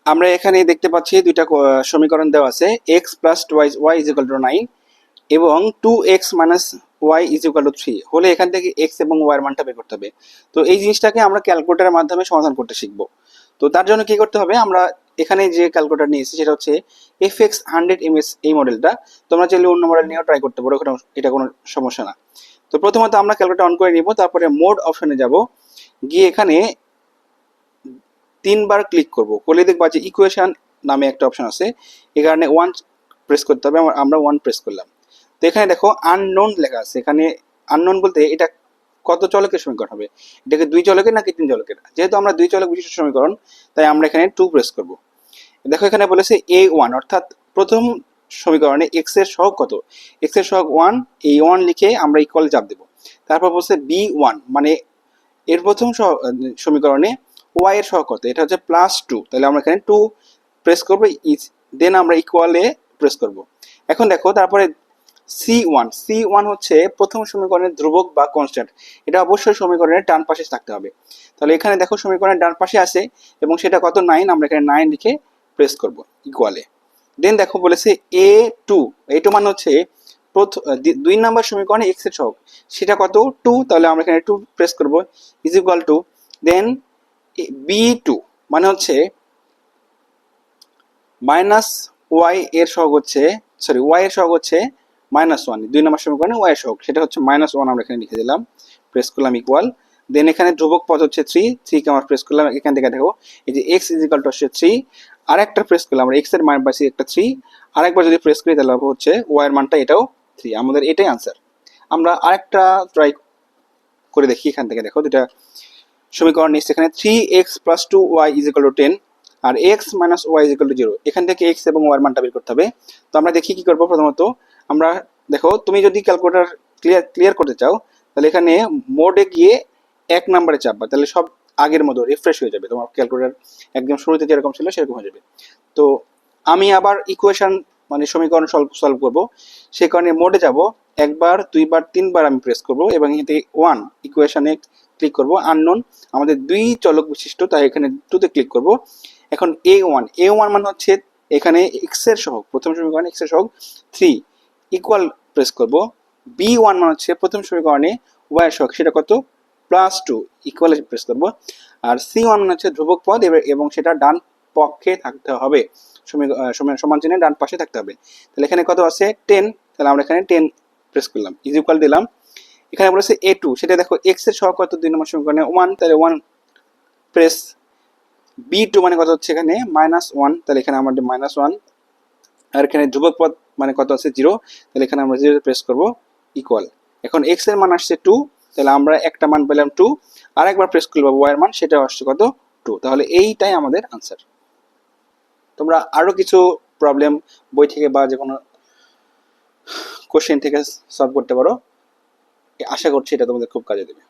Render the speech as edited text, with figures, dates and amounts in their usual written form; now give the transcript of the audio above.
আমরা এখানে দেখতে পাচ্ছি দুইটা সমীকরণ দেওয়া আছে, x plus y is equal to 9 এবং 2x minus y is equal to 3 হলে এখান থেকে এক্স এবং ওয়াই এর মানটা বের করতে হবে। তো এই জিনিসটাকে আমরা ক্যালকুলেটরের মাধ্যমে সমাধান করতে শিখবো। তো তার জন্য কি করতে হবে, আমরা এখানে যে ক্যালকুলেটর নিয়েছি সেটা হচ্ছে FX100MS এই মডেলটা। তোমরা চাইলে অন্য মডেল নিয়েও ট্রাই করতে পারো, এটা কোনো সমস্যা না। তো প্রথমত আমরা ক্যালকুলেটর অন করে নিব, তারপরে মোড অপশনে যাব, গিয়ে এখানে 3 বার ক্লিক করব, করলে দেখবা যে ইকুয়েশন নামে একটা অপশন আছে, এই কারণে 1 প্রেস করতে হবে, আমরা 1 প্রেস করলাম। তো এখানে দেখো আননোন লেখা আছে, এখানে আননোন বলতে এটা কত চলকের সমীকরণ হবে, এটাকে 2 চলকের নাকি 3 চলকের। যেহেতু আমরা 2 চলক বিশিষ্ট সমীকরণ, তাই আমরা এখানে 2 প্রেস করব। দেখো এখানে বলেছে A1, অর্থাৎ প্রথম সমীকরণে x এর সহগ কত, x এর সহগ 1, এই 1 লিখে আমরা ইকুয়াল চাপ দেব। তারপর বলছে B1, মানে এর প্রথম সমীকরণে y এর সহগ কত, এটা হচ্ছে +2, তাহলে আমরা এখানে 2 প্রেস করব, দেন আমরা ইকুয়ালে প্রেস করব। এখন দেখো তারপরে C1 হচ্ছে প্রথম সমীকরণের ধ্রুবক বা কনস্ট্যান্ট, এটা অবশ্যই সমীকরণের ডান পাশে থাকতে হবে। তাহলে এখানে দেখো সমীকরণের ডান পাশে আছে এবং সেটা কত 9, আমরা এখানে 9 লিখে প্রেস করব ইকুয়ালে। দেন দেখো বলেছে A2 মানে হচ্ছে 2 নম্বর সমীকরণে x এর সহগ, সেটা কত 2, তাহলে আমরা এখানে 2 প্রেস করব is equal two, then B2 মানে হচ্ছে মাইনাস ওয়াই এর সহগ হচ্ছে, সরি ওয়াই এর সহগ হচ্ছে -1, 2 নম্বর সমীকরণে ওয়াই এর সহগ সেটা হচ্ছে -1, আমরা এখানে লিখে দিলাম, প্রেস করলাম ইকুয়াল। দেন এখানে ধ্রুবক পদ হচ্ছে 3 কে আমরা প্রেস করলাম, এখান থেকে দেখো এই যে x ইজ ইকুয়াল টু হচ্ছে 3, আরেকটা প্রেস করলাম আমরা x এর মান পাইছি একটা 3, আরেকবার যদি প্রেস করি তাহলে হচ্ছে y এর মানটা এটাও 3, আমাদের এটাই आंसर। আমরা আরেকটা ট্রাই করে দেখি, এখান থেকে দেখো দুটা সমীকরণ নিচ্ছে, এখানে 3x + 2y = 10 আর x - y = 0, এখান থেকে x এবং y এর মানটা বের করতে হবে। তো আমরা দেখি কি করব। প্রথমত আমরা দেখো, তুমি যদি ক্যালকুলেটর ক্লিয়ার করতে চাও তাহলে এখানে মোডে গিয়ে 1 নম্বরে চাপবা, তাহলে সব আগের মতো রিফ্রেশ হয়ে যাবে, তোমার ক্যালকুলেটর একদম শুরুতে যেরকম ছিল সেরকম হয়ে যাবে। তো আমি আবার ইকুয়েশন মানে সমীকরণ সলভ করব, সেই কারণে মোডে যাব, একবার দুইবার তিনবার আমি প্রেস করব এবং এতে 1 ইকুয়েশনে ক্লিক করব। আননোন আমাদের 2 চলক বিশিষ্ট, তাই এখানে 2 তে ক্লিক করব। এখন A1 মানে হচ্ছে এখানে x এর সহগ, প্রথম সমীকরণে x এর সহগ 3 ইকুয়াল প্রেস করব। B1 মানে হচ্ছে প্রথম সমীকরণে y এর সহগ, সেটা কত +2 ইকুয়াল প্রেস করব। আর C1 মানে হচ্ছে ধ্রুবক পদ এবং সেটা ডান পক্ষে থাকতে হবে, সমান চিহ্নের ডান পাশে থাকতে হবে। তাহলে এখানে কত আছে 10, তাহলে আমরা এখানে 10 প্রেস করলাম, ইজ ইকুয়াল দিলাম। এখানে বলেছে A2, সেটা দেখো x এর সহগ কত 2 নম্বর সমীকরণে 1, তাহলে 1 প্রেস। B2 মানে কত হচ্ছে এখানে -1, তাহলে এখানে আমাদের -1, আর এখানে ধ্রুবক পদ মানে কত আছে 0, তাহলে এখানে আমরা 0 প্রেস করব ইকুয়াল। এখন x এর মান আসছে 2, তাহলে আমরা একটা মান পেলাম 2, আরেকবার প্রেস করব y এর মান, সেটা আসছে কত 2, তাহলে এইটাই আমাদের आंसर। তোমরা আরো কিছু প্রবলেম বই থেকে বা যে কোনো কোশ্চেন থেকে সলভ করতে পারো, আশা করছি এটা তোমাদের খুব কাজে দেবে।